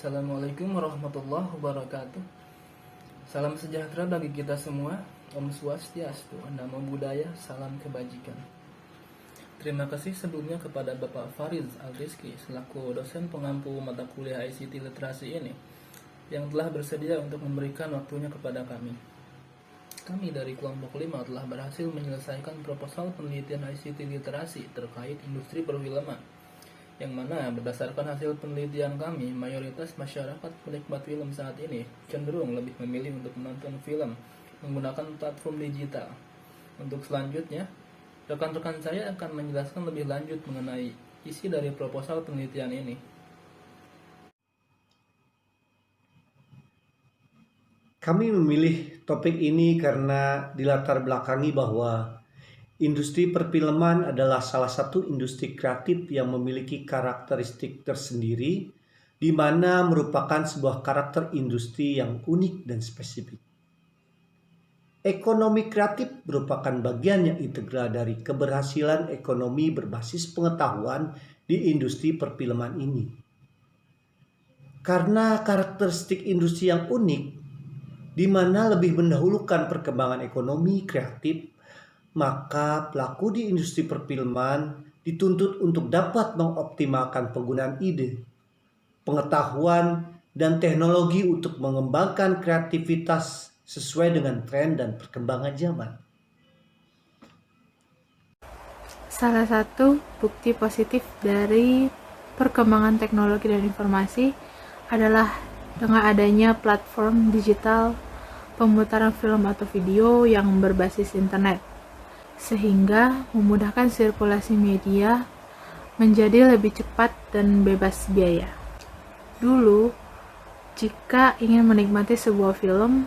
Assalamualaikum warahmatullahi wabarakatuh. Salam sejahtera bagi kita semua. Om Swastiastu, Namo Buddhaya, salam kebajikan. Terima kasih sebelumnya kepada Bapak Fariz Al-Rizki selaku dosen pengampu mata kuliah ICT Literasi ini yang telah bersedia untuk memberikan waktunya kepada kami. Kami dari kelompok 5 telah berhasil menyelesaikan proposal penelitian ICT Literasi terkait industri perfilman, yang mana berdasarkan hasil penelitian kami, mayoritas masyarakat penikmat film saat ini cenderung lebih memilih untuk menonton film menggunakan platform digital. Untuk selanjutnya, rekan-rekan saya akan menjelaskan lebih lanjut mengenai isi dari proposal penelitian ini. Kami memilih topik ini karena dilatar belakangi bahwa industri perfilman adalah salah satu industri kreatif yang memiliki karakteristik tersendiri, di mana merupakan sebuah karakter industri yang unik dan spesifik. Ekonomi kreatif merupakan bagian yang integral dari keberhasilan ekonomi berbasis pengetahuan di industri perfilman ini. Karena karakteristik industri yang unik, di mana lebih mendahulukan perkembangan ekonomi kreatif, maka pelaku di industri perfilman dituntut untuk dapat mengoptimalkan penggunaan ide, pengetahuan, dan teknologi untuk mengembangkan kreativitas sesuai dengan tren dan perkembangan zaman. Salah satu bukti positif dari perkembangan teknologi dan informasi adalah dengan adanya platform digital pemutaran film atau video yang berbasis internet, sehingga memudahkan sirkulasi media menjadi lebih cepat dan bebas biaya. Dulu, jika ingin menikmati sebuah film,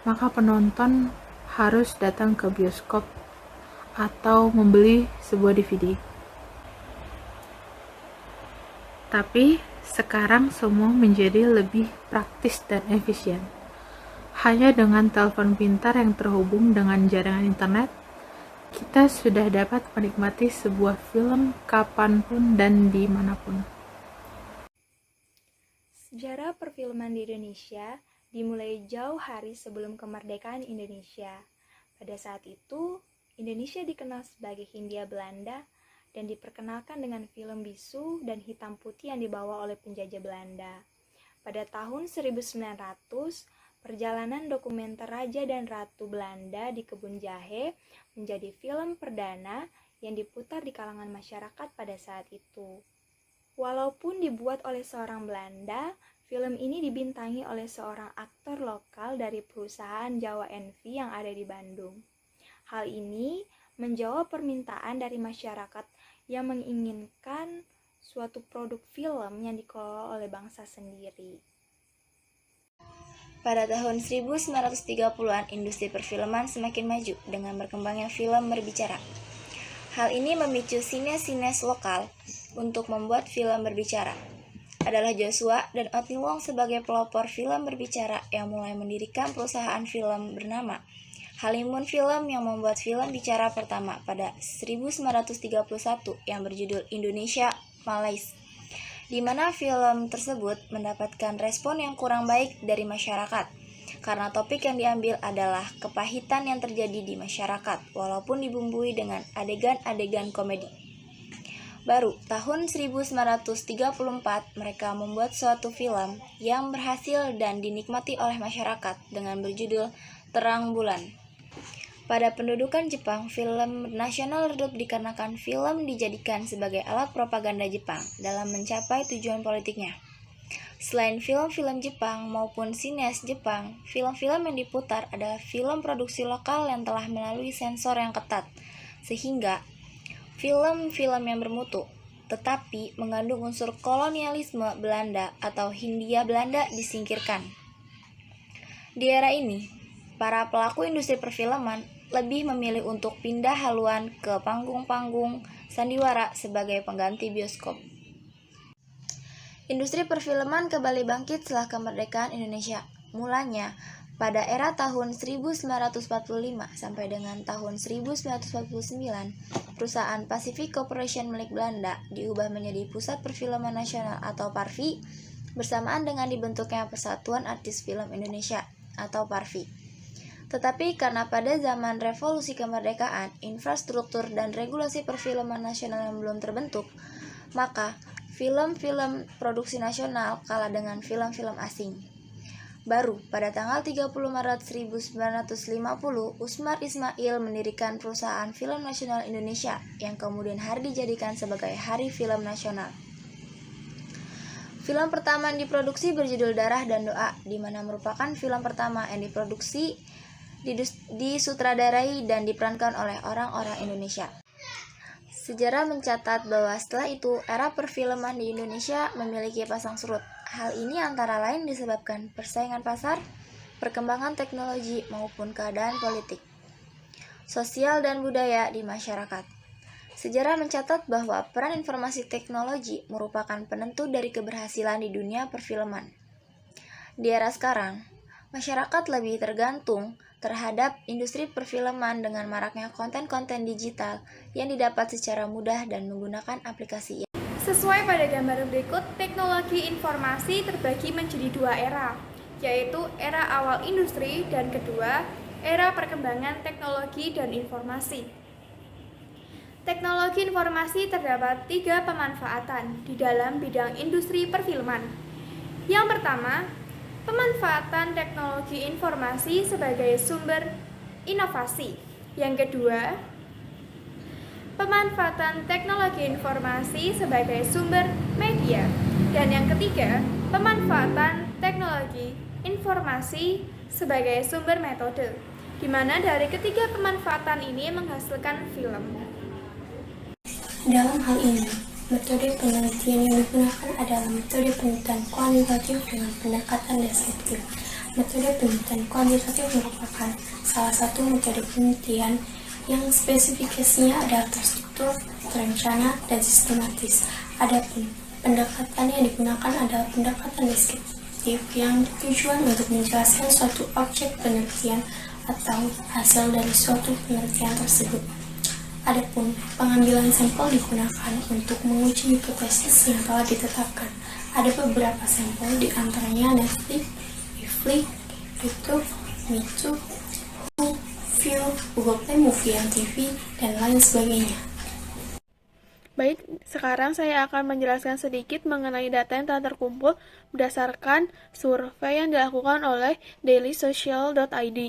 maka penonton harus datang ke bioskop atau membeli sebuah DVD. Tapi sekarang semua menjadi lebih praktis dan efisien. Hanya dengan telepon pintar yang terhubung dengan jaringan internet, kita sudah dapat menikmati sebuah film kapanpun dan dimanapun. Sejarah perfilman di Indonesia dimulai jauh hari sebelum kemerdekaan Indonesia. Pada saat itu, Indonesia dikenal sebagai Hindia Belanda dan diperkenalkan dengan film bisu dan hitam putih yang dibawa oleh penjajah Belanda. Pada tahun 1900, perjalanan dokumenter Raja dan Ratu Belanda di Kebun Jahe menjadi film perdana yang diputar di kalangan masyarakat pada saat itu. Walaupun dibuat oleh seorang Belanda, film ini dibintangi oleh seorang aktor lokal dari perusahaan Jawa NV yang ada di Bandung. Hal ini menjawab permintaan dari masyarakat yang menginginkan suatu produk film yang dikelola oleh bangsa sendiri. Pada tahun 1930-an, industri perfilman semakin maju dengan berkembangnya film berbicara. Hal ini memicu sinias-sinias lokal untuk membuat film berbicara. Adalah Joshua dan Otni Wong sebagai pelopor film berbicara yang mulai mendirikan perusahaan film bernama Halimun Film yang membuat film bicara pertama pada 1931 yang berjudul Indonesia Malays, di mana film tersebut mendapatkan respon yang kurang baik dari masyarakat karena topik yang diambil adalah kepahitan yang terjadi di masyarakat walaupun dibumbui dengan adegan-adegan komedi. Baru tahun 1934 mereka membuat suatu film yang berhasil dan dinikmati oleh masyarakat dengan berjudul Terang Bulan. Pada pendudukan Jepang, film nasional redup dikarenakan film dijadikan sebagai alat propaganda Jepang dalam mencapai tujuan politiknya. Selain film-film Jepang maupun sineas Jepang, film-film yang diputar adalah film produksi lokal yang telah melalui sensor yang ketat, sehingga film-film yang bermutu, tetapi mengandung unsur kolonialisme Belanda atau Hindia Belanda disingkirkan. Di era ini, para pelaku industri perfilman lebih memilih untuk pindah haluan ke panggung-panggung sandiwara sebagai pengganti bioskop. Industri perfilman kembali bangkit setelah kemerdekaan Indonesia. Mulanya pada era tahun 1945 sampai dengan tahun 1949, perusahaan Pacific Corporation milik Belanda diubah menjadi Pusat Perfilman Nasional atau PARVI bersamaan dengan dibentuknya Persatuan Artis Film Indonesia atau PARFI. Tetapi karena pada zaman revolusi kemerdekaan, infrastruktur dan regulasi perfilman nasional yang belum terbentuk, maka film-film produksi nasional kalah dengan film-film asing. Baru pada tanggal 30 Maret 1950, Usmar Ismail mendirikan perusahaan Film Nasional Indonesia yang kemudian hari dijadikan sebagai Hari Film Nasional. Film pertama yang diproduksi berjudul Darah dan Doa, di mana merupakan film pertama yang diproduksi, disutradarai dan diperankan oleh orang-orang Indonesia. Sejarah mencatat bahwa setelah itu era perfilman di Indonesia memiliki pasang surut. Hal ini antara lain disebabkan persaingan pasar, perkembangan teknologi maupun keadaan politik, sosial dan budaya di masyarakat. Sejarah mencatat bahwa peran informasi teknologi merupakan penentu dari keberhasilan di dunia perfilman. Di era sekarang, masyarakat lebih tergantung terhadap industri perfilman dengan maraknya konten-konten digital yang didapat secara mudah dan menggunakan aplikasi. Sesuai pada gambar berikut, teknologi informasi terbagi menjadi dua era, yaitu era awal industri dan kedua, era perkembangan teknologi dan informasi. Teknologi informasi terdapat 3 pemanfaatan di dalam bidang industri perfilman. Yang pertama, pemanfaatan teknologi informasi sebagai sumber inovasi. Yang kedua, pemanfaatan teknologi informasi sebagai sumber media. Dan yang ketiga, pemanfaatan teknologi informasi sebagai sumber metode, di mana dari ketiga pemanfaatan ini menghasilkan film. Dalam hal ini, metode penelitian yang digunakan adalah metode penelitian kuantitatif dengan pendekatan deskriptif. Metode penelitian kuantitatif merupakan salah satu metode penelitian yang spesifikasinya adalah terstruktur, terencana, dan sistematis. Adapun pendekatan yang digunakan adalah pendekatan deskriptif yang bertujuan untuk menjelaskan suatu objek penelitian atau hasil dari suatu penelitian tersebut. Adapun pengambilan sampel digunakan untuk menguji hipotesis yang telah ditetapkan. Ada beberapa sampel, di antaranya Netflix, Netflix, YouTube, Mitu, View, Google Play Movie, MTV, dan lain sebagainya. Baik, sekarang saya akan menjelaskan sedikit mengenai data yang telah terkumpul berdasarkan survei yang dilakukan oleh dailysocial.id.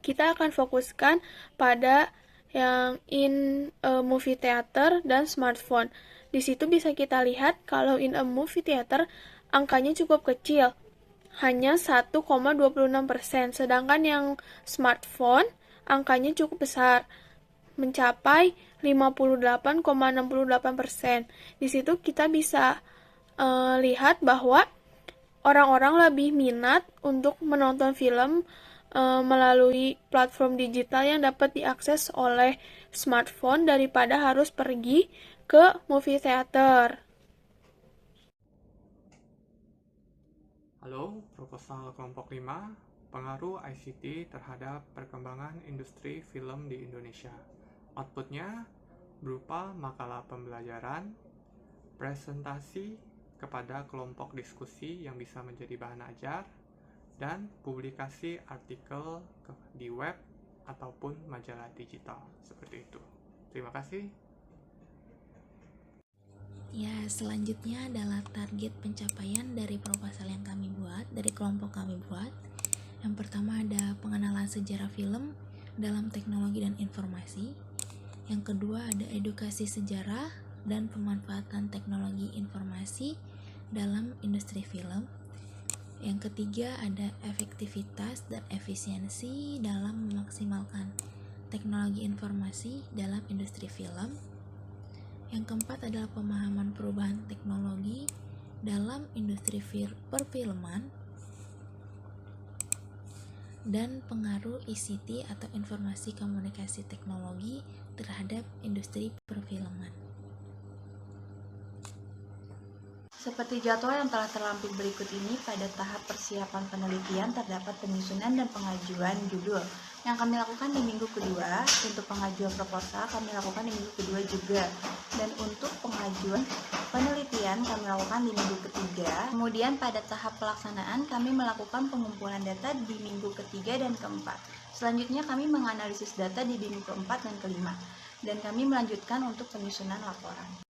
Kita akan fokuskan pada yang in a movie theater dan smartphone. Di situ bisa kita lihat kalau in a movie theater angkanya cukup kecil, hanya 1,26%, sedangkan yang smartphone angkanya cukup besar, mencapai 58,68%. Di situ kita bisa lihat bahwa orang-orang lebih minat untuk menonton film melalui platform digital yang dapat diakses oleh smartphone daripada harus pergi ke movie theater. Halo, proposal kelompok 5, pengaruh ICT terhadap perkembangan industri film di Indonesia. Outputnya berupa makalah pembelajaran, presentasi kepada kelompok diskusi yang bisa menjadi bahan ajar, dan publikasi artikel di web ataupun majalah digital, seperti itu. Terima kasih. Ya, selanjutnya adalah target pencapaian dari proposal yang kami buat, dari kelompok kami buat. Yang pertama ada pengenalan sejarah film dalam teknologi dan informasi. Yang kedua ada edukasi sejarah dan pemanfaatan teknologi informasi dalam industri film. Yang ketiga ada efektivitas dan efisiensi dalam memaksimalkan teknologi informasi dalam industri film. Yang keempat adalah pemahaman perubahan teknologi dalam industri perfilman dan pengaruh ICT atau informasi komunikasi teknologi terhadap industri perfilman. Seperti jadwal yang telah terlampir berikut ini, pada tahap persiapan penelitian terdapat penyusunan dan pengajuan judul yang kami lakukan di minggu kedua. Untuk pengajuan proposal kami lakukan di minggu kedua juga, dan untuk pengajuan penelitian kami lakukan di minggu ketiga. Kemudian pada tahap pelaksanaan kami melakukan pengumpulan data di minggu ketiga dan keempat. Selanjutnya kami menganalisis data di minggu keempat dan kelima, dan kami melanjutkan untuk penyusunan laporan.